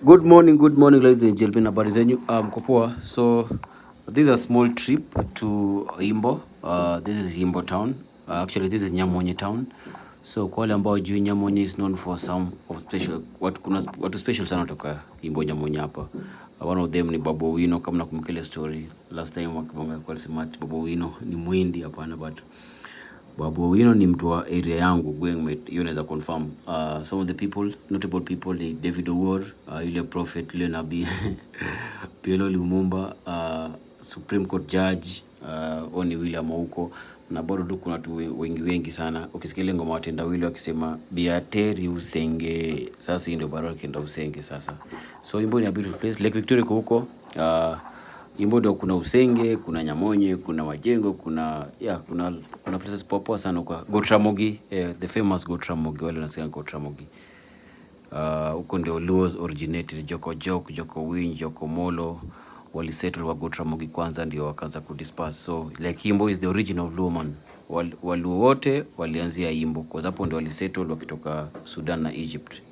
Good morning, ladies and gentlemen. Habari zenyu? Mko poa? So this is a small trip to Imbo. This is Imbo town. Actually, this is Nyamonye town. So kwa wale ambao juu, Nyamonye is known for some of special watu special sana kutoka Imbo Nyamonye hapa. One of them ni Babu Owino, kama nakumbuka ile story last time wakibonga kwa smart. Babu Owino ni Muhindi hapana, but Babu Owino ni mtu wa area yangu Gwengmet, hiyo naweza confirm. Some of the people, notable people ni David Owuor, yule prophet, yule nabii Pielo Lumumba, Supreme Court Judge, Oni William Ouko, na bado tu kuna watu wengi sana. Ukisikia ngoma watendawili wakisema biateri usenge, sasa hii ndio barua kenda usenge sasa. So Imbo ni a beautiful place. Lake Victoria iko huko. Imbo ndio kuna Usenge, kuna Nyamonye, kuna Majengo, kuna places popo sana kwa Gotramogi, the famous Gotramogi, wale wanasema Gotramogi. Huko ndio Luos originated, Joko Win, Joko Molo walisettle wa Gotramogi kwanza ndio wakaanza kudisperse. So like Imbo is the origin of Luo man. Waluo wote walianzia Imbo kwa sababu ndio walisettle wakitoka Sudan na Egypt.